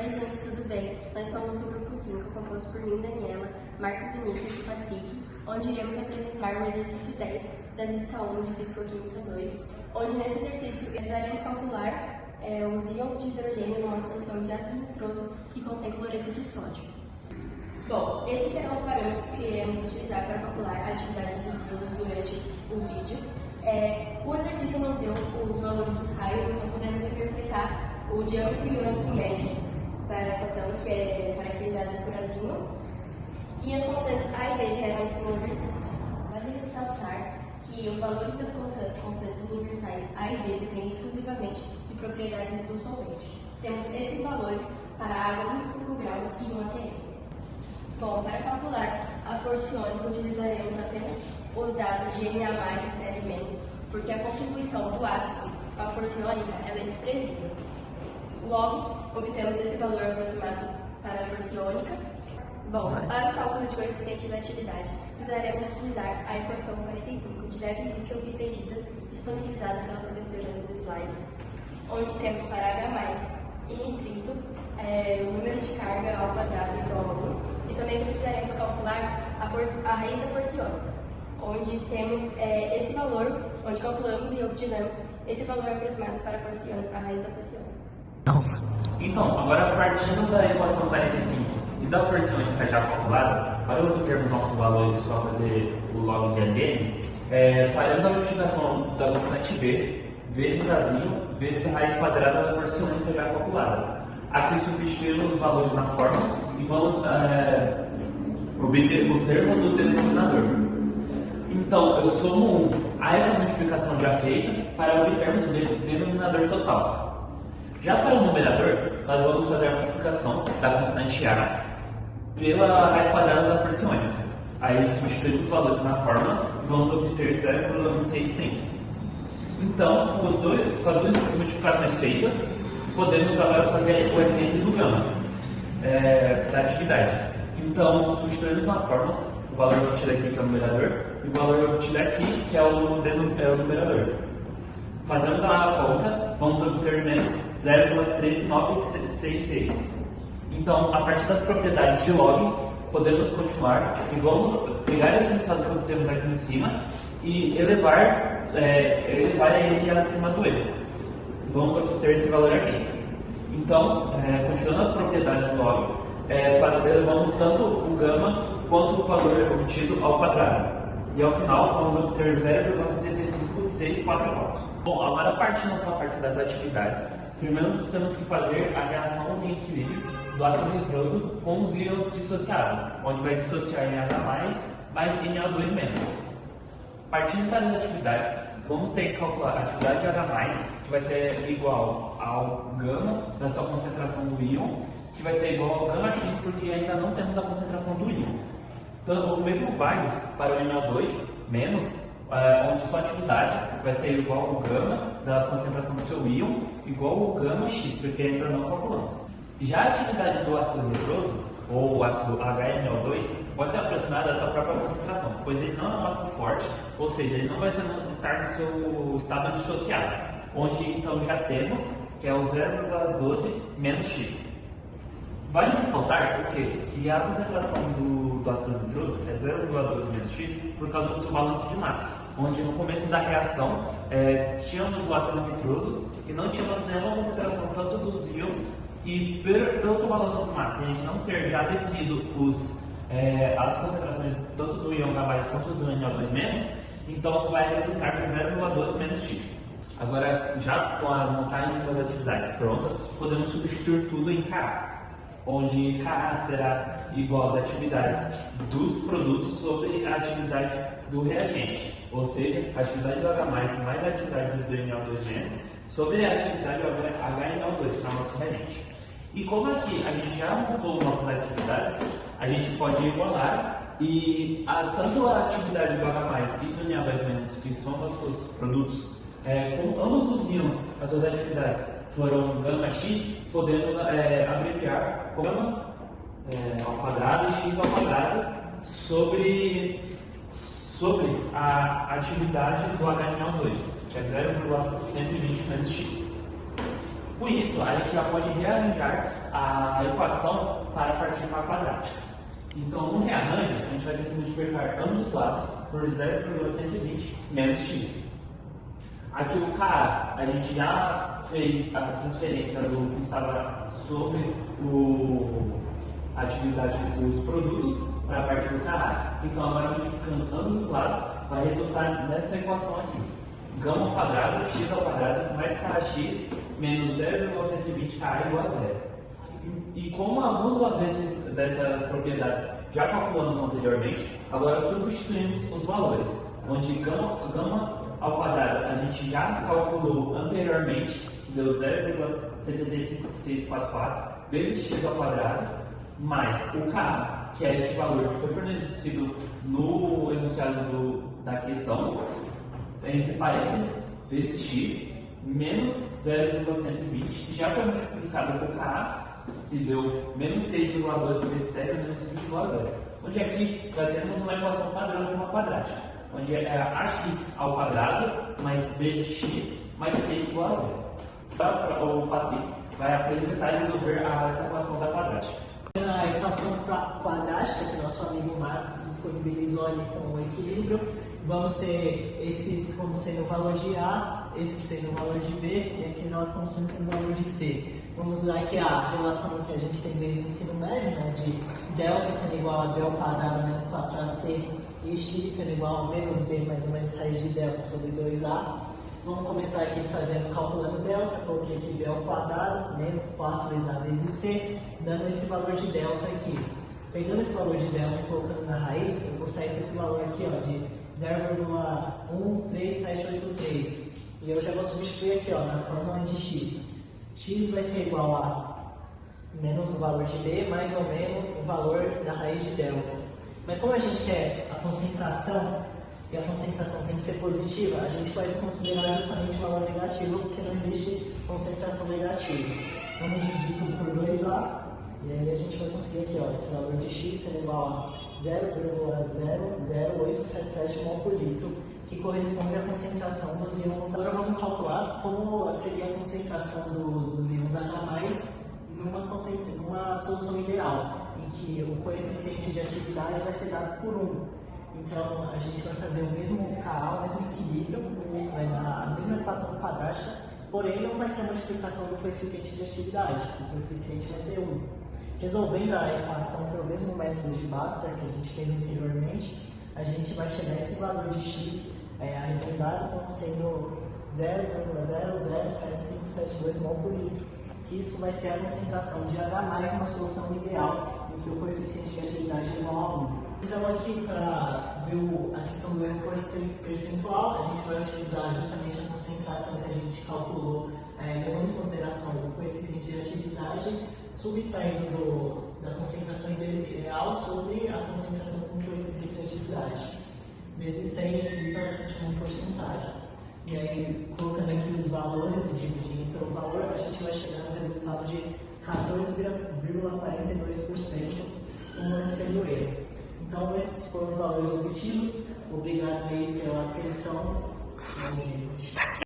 Oi gente, tudo bem? Nós somos do grupo 5, composto por mim, Daniela, Marcos Vinícius e Patrick, onde iremos apresentar o exercício 10 da lista 1 de Físico-Química 2, onde nesse exercício precisaremos calcular os íons de hidrogênio numa solução de ácido nitroso que contém cloreto de sódio. Bom, esses serão os parâmetros que iremos utilizar para calcular a atividade dos íons durante o vídeo. O exercício nos deu os valores dos raios, então podemos interpretar o diâmetro iônico médio da equação, que é caracterizada por azinho, e as constantes A e B que eram no exercício. Vale ressaltar que os valores das constantes universais A e B dependem exclusivamente de propriedades do solvente. Temos esses valores para a água 25 graus e 1 atm. Bom, para calcular a força iônica utilizaremos apenas os dados de Na+, e Cl-, porque a contribuição do ácido com a força iônica ela é desprezível. Logo, obtemos esse valor aproximado para a força iônica. Bom, para o cálculo de coeficiente da atividade, precisaremos utilizar a equação 45 de Debye-Lucke estendida, disponibilizada pela professora nos slides, onde temos para H+, e nitrito, o número de carga ao quadrado igual a 1, e também precisaremos calcular a raiz da força iônica, onde temos esse valor, onde calculamos e obtivemos esse valor aproximado para a força iônica, a raiz da força iônica. Então, agora partindo da equação 45 e da força iônica já calculada, para obtermos nossos valores para fazer o log de ADN, faremos a multiplicação da constante B vezes azinho vezes a raiz quadrada da força iônica já calculada. Aqui substituímos os valores na fórmula e vamos obter o termo do denominador. Então, eu somo 1 a essa multiplicação já feita para obtermos o denominador total. Já para o numerador, nós vamos fazer a multiplicação da constante A pela raiz quadrada da força iônica. Aí substituímos os valores na fórmula e vamos obter 0,2630. Então, com as duas multiplicações feitas, podemos agora fazer o equilíbrio do gama da atividade. Então, substituímos na fórmula o valor obtido aqui, que é o numerador, e o valor obtido aqui, que é o numerador. Fazemos a conta, vamos obter menos 0,13966. Então, a partir das propriedades de log, podemos continuar e vamos pegar esse resultado que obtemos aqui em cima e elevar ele acima do E. Vamos obter esse valor aqui. Então, continuando as propriedades do log, elevamos tanto o gama quanto o valor obtido ao quadrado. E ao final, vamos obter 0,75644. Bom, agora partindo para a parte das atividades, primeiro nós temos que fazer a reação de equilíbrio do ácido nitroso com os íons dissociados, onde vai dissociar NH+, mais Na2-. Partindo para as atividades, vamos ter que calcular a atividade de H+, que vai ser igual ao gama da sua concentração do íon, que vai ser igual ao gama X, porque ainda não temos a concentração do íon. Então, o mesmo vale para o Na2-, onde sua atividade vai ser igual ao gama da concentração do seu íon, igual ao gama X, porque ainda não calculamos. Já a atividade do ácido nitroso, ou o ácido HNO2, pode ser aproximada da sua própria concentração, pois ele não é um ácido forte, ou seja, ele não vai estar no seu estado dissociado, onde então já temos que é o 0,12 menos X. Vale ressaltar que a concentração do ácido nitroso é 0,12 menos X por causa do seu balanço de massa, onde no começo da reação tínhamos o ácido nitroso e não tínhamos nenhuma concentração tanto dos íons e pelo seu balanço de massa, a gente não ter já definido as concentrações tanto do íon H+ quanto do NO2-, então vai resultar com 0,12 menos X. Agora, já com a montagem das atividades prontas, podemos substituir tudo em Ka, onde Ka será igual às atividades dos produtos sobre a atividade do reagente, ou seja, a atividade do H+, mais a atividade dos NO2- sobre a atividade do HNO2, que é o nosso reagente. E como aqui a gente já montou nossas atividades, a gente pode igualar e tanto a atividade do H+, e do NO2-, que são nossos produtos, como ambos os íons, as suas atividades foram gama X, podemos abreviar como gama ao quadrado e X ao quadrado sobre a atividade do HNO2, que é 0,120 menos X. Com isso, a gente já pode rearranjar a equação para partir para a quadrática. Então, no rearranjo, a gente vai ter que multiplicar ambos os lados por 0,120 menos x. Aqui o KA, a gente já fez a transferência do que estava sobre a atividade dos produtos para a parte do KA. Então, agora multiplicando ambos os lados, vai resultar nesta equação aqui. Gama ao quadrado, x ao quadrado, mais KX, menos 0,120 KA igual a zero. E como algumas dessas propriedades já calculamos anteriormente, agora substituímos os valores, onde gama ao quadrado a gente já calculou anteriormente, que deu 0,75644 vezes x ao quadrado, mais o K, que é este valor que foi fornecido no enunciado da questão, entre parênteses, vezes x, menos 0,120, que já foi multiplicado por K, que deu menos 6,12 vezes 10 menos 5 igual a zero. Onde aqui já temos uma equação padrão de uma quadrática, onde é ax ao quadrado mais bx mais c igual a zero. O Patrick vai apresentar e resolver essa equação da quadrática. A equação quadrática que nosso amigo Marcos disponibilizou ali com o equilíbrio, vamos ter esses como sendo o valor de A, esse sendo o valor de B e aqui na constante sendo o valor de C. Vamos usar aqui a relação que a gente tem desde o ensino médio, né, de delta sendo igual a B ao quadrado menos 4AC e x sendo igual a menos B mais ou menos raiz de delta sobre 2A. Vamos começar aqui calculando delta, coloquei aqui B ao quadrado menos 4A vezes C, dando esse valor de delta aqui. Pegando esse valor de delta e colocando na raiz, eu vou sair com esse valor aqui, ó, de 0,13783. E eu já vou substituir aqui, ó, na fórmula de x. X vai ser igual a menos o valor de B mais ou menos o valor da raiz de delta. Mas como a gente quer a concentração, e a concentração tem que ser positiva, a gente pode desconsiderar justamente o valor negativo, porque não existe concentração negativa. Vamos dividir tudo por 2A, e aí a gente vai conseguir aqui, ó, esse valor de x sendo igual a 0,00877 mol por litro, que corresponde à concentração dos íons. Agora vamos calcular como seria a concentração dos íons H+, numa solução ideal, em que o coeficiente de atividade vai ser dado por 1. Então, a gente vai fazer o mesmo KA, o mesmo equilíbrio, vai dar a mesma equação quadrática, porém não vai ter a multiplicação do coeficiente de atividade, o coeficiente vai ser 1. Resolvendo a equação pelo mesmo método de Bhaskara que a gente fez anteriormente, a gente vai chegar a esse valor de x arredondado como sendo 0,007572 mol por litro, que isso vai ser a concentração de H+, uma solução ideal, em que o coeficiente de atividade é igual a 1. Então aqui, para ver a questão do erro percentual, a gente vai utilizar justamente a concentração que a gente calculou, levando em consideração o coeficiente de atividade, subtraindo da concentração ideal sobre a concentração com coeficiente de atividade, vezes 100 aqui para uma porcentagem. E aí, colocando aqui os valores e dividindo pelo valor, a gente vai chegar no resultado de 14,42%, como sendo o erro. Então, esses foram os valores obtidos. Obrigado aí pela atenção.